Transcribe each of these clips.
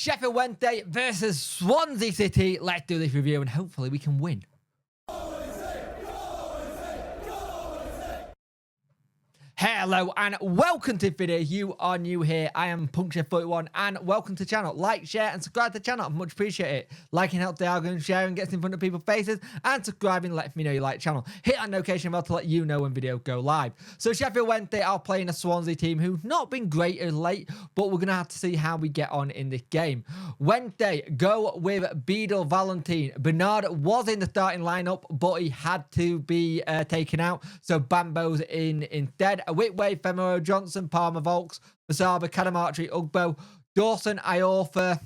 Sheffield Wednesday versus Swansea City. Let's do this review and hopefully we can win. Hello and welcome to the video. You are new here. I am Puncture41 and welcome to the channel. Like, share and subscribe to the channel. I much appreciate it. Liking helps the algorithm, sharing gets in front of people's faces, and subscribing lets me know you like the channel. Hit that notification bell to let you know when videos go live. So Sheffield Wednesday are playing a Swansea team who've not been great as late, but we're going to have to see how we get on in this game. Wednesday go with Beadle Valentine. Bernard was in the starting lineup, but he had to be taken out. So Bambo's in instead. Whitway, Femero, Johnson, Palmer, Volks, Masaba, Cadamartri, Ugbo, Dawson, Iorfa,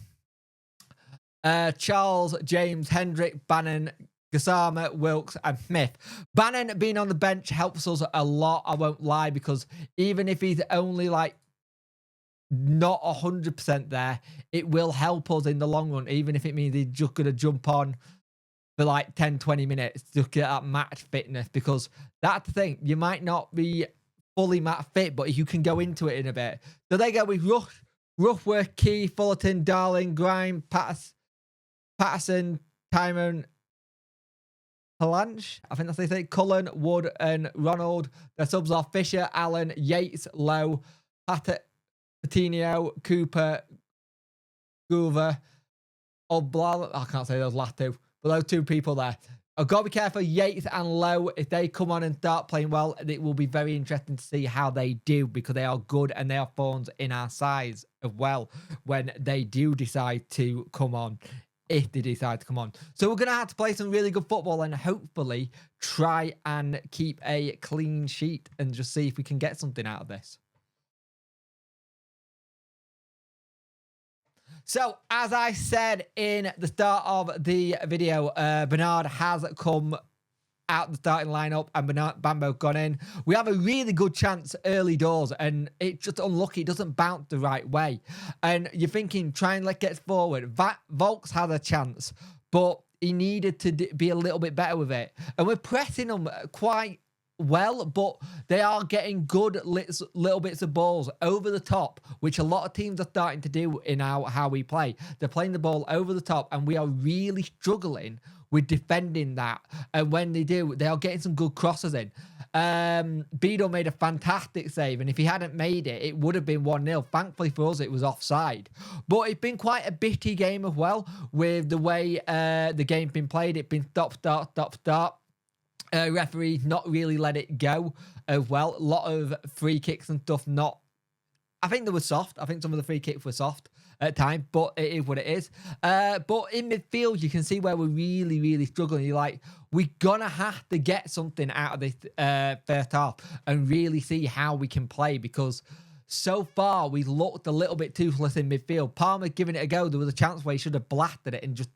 Charles, James, Hendrick, Bannon, Gassama, Wilkes, and Smith. Bannon being on the bench helps us a lot, I won't lie, because even if he's only like not 100% there, it will help us in the long run, even if it means he's just going to jump on for like 10-20 minutes to get that match fitness, because that's the thing, you might not be fully match fit, but you can go into it in a bit. So they go with Rushworth, Key, Fullerton, Darling, Grime, Patterson, Tyrone, Palanche, I think that's what they say, Cullen, Wood, and Ronald. Their subs are Fisher, Allen, Yates, Lowe, Patino, Cooper, Goover, Oblal. I can't say those last two, but those two people there. I've got to be careful, Yates and Lowe, if they come on and start playing well, it will be very interesting to see how they do, because they are good and they are thorns in our sides as well when they do decide to come on, if they decide to come on. So we're going to have to play some really good football and hopefully try and keep a clean sheet and just see if we can get something out of this. So, as I said in the start of the video, Bernard has come out the starting lineup and Bambo gone in. We have a really good chance early doors and it's just unlucky. It doesn't bounce the right way. And you're thinking, try and get forward. Volks had a chance, but he needed to be a little bit better with it. And we're pressing them quite well, but they are getting good little bits of balls over the top, which a lot of teams are starting to do in how we play. They're playing the ball over the top and we are really struggling with defending that. And when they do, they are getting some good crosses in. Beadle made a fantastic save, and if he hadn't made it, it would have been 1-0. Thankfully for us, it was offside. But it's been quite a bitty game as well, with the way the game's been played. It's been stop, start, stop, start. Referee not really let it go as well. A lot of free kicks and stuff not... I think they were soft. I think some of the free kicks were soft at times, but it is what it is. But in midfield, you can see where we're really, really struggling. You're like, we're going to have to get something out of this first half and really see how we can play, because so far we looked a little bit toothless in midfield. Palmer giving it a go. There was a chance where he should have blasted it and just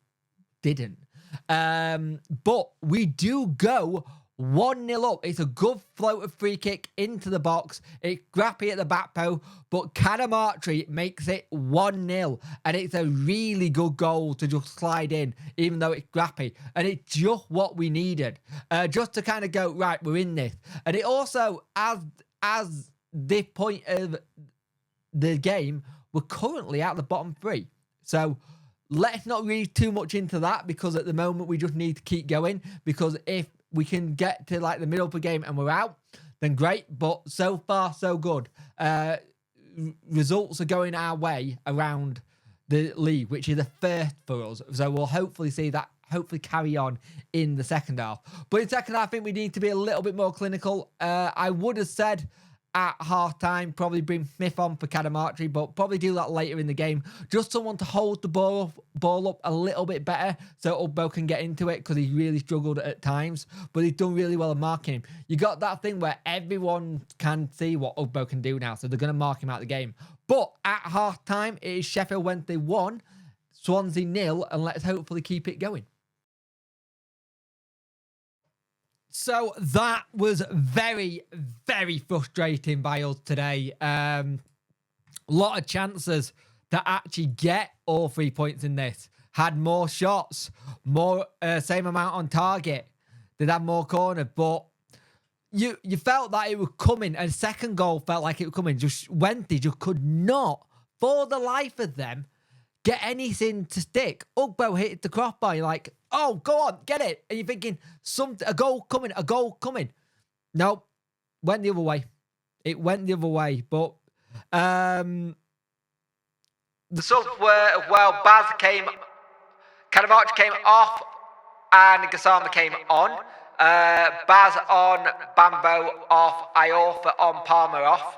didn't. But we do go 1-0 up. It's a good floated free kick into the box. It's Grappy at the back post, but Cadamartri makes it 1-0, and it's a really good goal to just slide in, even though it's Grappy, and it's just what we needed, just to kind of go, right, we're in this. And it also, as this point of the game, we're currently at the bottom three, so let's not read too much into that, because at the moment we just need to keep going, because if we can get to like the middle of the game and we're out, then great. But so far, so good. Results are going our way around the league, which is a first for us. So we'll hopefully see that carry on in the second half. But in second half, I think we need to be a little bit more clinical. I would have said at half-time, probably bring Smith on for Cadamartri, but probably do that later in the game. Just someone to hold the ball up a little bit better so Ugbo can get into it, because he really struggled at times, but he's done really well at marking him. You got that thing where everyone can see what Ugbo can do now, so they're going to mark him out of the game. But at half-time, it is Sheffield Wednesday 1, Swansea 0, and let's hopefully keep it going. So that was very, very frustrating by us today. A lot of chances to actually get all 3 points in this. Had more shots, more same amount on target. They'd have more corners, but you felt that it was coming. And second goal felt like it was coming. Just Wednesday just could not, for the life of them, get anything to stick. Ugbo hit the crossbar. You're like, oh, go on, get it. And you're thinking, a goal coming, a goal coming. Nope. Went the other way. It went the other way. But the subs were, well, Baz came, Cannavacci came off, and Gassama came on. Baz on, Bambo off, Iorfa on, Palmer off.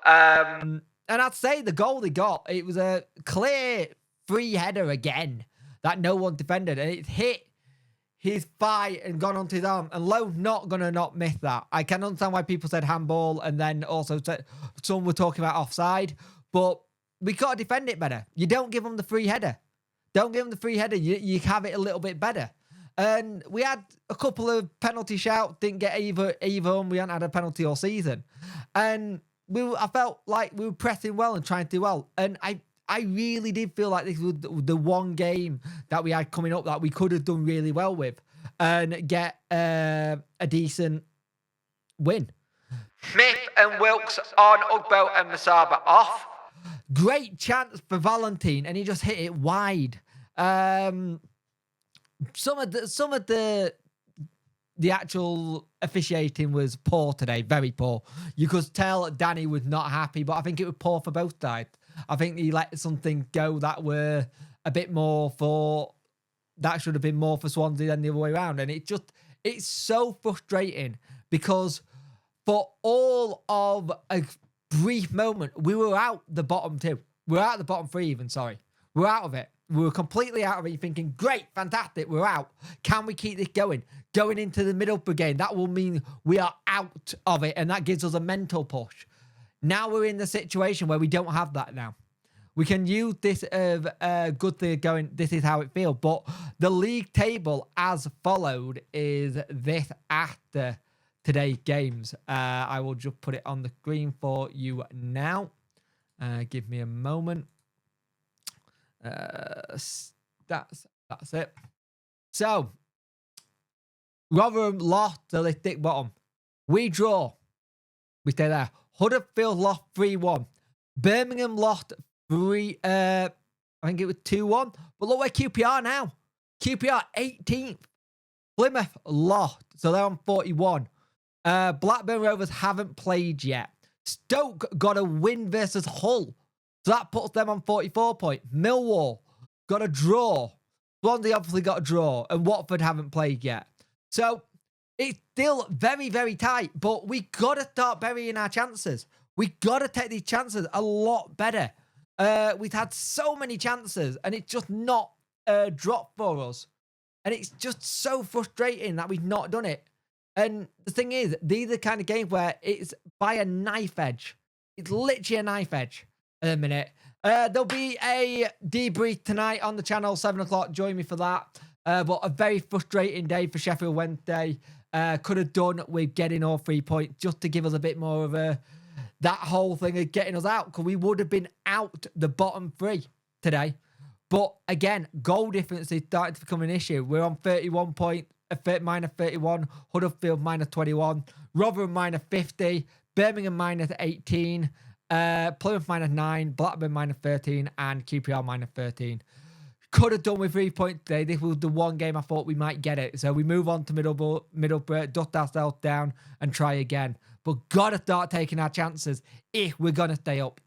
And I'd say the goal they got, it was a clear free header again that no one defended, and it hit his thigh and gone onto his arm. And Lowe not going to not miss that. I can understand why people said handball, and then also said, some were talking about offside, but we got to defend it better. You don't give them the free header. Don't give them the free header. You have it a little bit better. And we had a couple of penalty shouts, didn't get either, and we hadn't had a penalty all season. And I felt like we were pressing well and trying to do well. And I really did feel like this was the one game that we had coming up that we could have done really well with and get a decent win. Smith and Wilkes on, Ugbo and Masaba off. Great chance for Valentine, and he just hit it wide. Some of the actual officiating was poor today, very poor. You could tell Danny was not happy, but I think it was poor for both sides. I think he let something go that were a bit more for, that should have been more for Swansea than the other way around. And it's so frustrating because for all of a brief moment, we were out the bottom two. We're out the bottom three even, sorry. We're out of it. We were completely out of it. You're thinking, great, fantastic, we're out. Can we keep this going? Going into the middle brigade, that will mean we are out of it, and that gives us a mental push. Now we're in the situation where we don't have that now. We can use this as a good thing going, this is how it feels. But the league table as followed is this after today's games. I will just put it on the screen for you now. Give me a moment. That's it. So, Rotherham lost, so they stick bottom. We draw. We stay there. Huddersfield lost 3-1. Birmingham lost 3, I think it was 2-1. But look where QPR now. QPR 18th. Plymouth lost, so they're on 41. Blackburn Rovers haven't played yet. Stoke got a win versus Hull, so that puts them on 44 points. Millwall got a draw. Swansea obviously got a draw, and Watford haven't played yet. So it's still very, very tight, but we got to start burying our chances. We got to take these chances a lot better. We've had so many chances, and it's just not dropped for us. And it's just so frustrating that we've not done it. And the thing is, these are the kind of games where it's by a knife edge. It's literally a knife edge in a minute. There'll be a debrief tonight on the channel, 7 o'clock. Join me for that. But a very frustrating day for Sheffield Wednesday. Could have done with getting all 3 points just to give us a bit more of that whole thing of getting us out, because we would have been out the bottom 3 today. But again, goal difference is starting to become an issue. We're on 31 points, minus 31, Huddersfield minus 21, Rotherham minus 50, Birmingham minus 18, Plymouth minus 9, Blackburn minus 13, and QPR minus 13. Could have done with 3 points today. This was the one game I thought we might get it. So we move on to Middlesbrough, dust ourselves down and try again. But got to start taking our chances if we're going to stay up.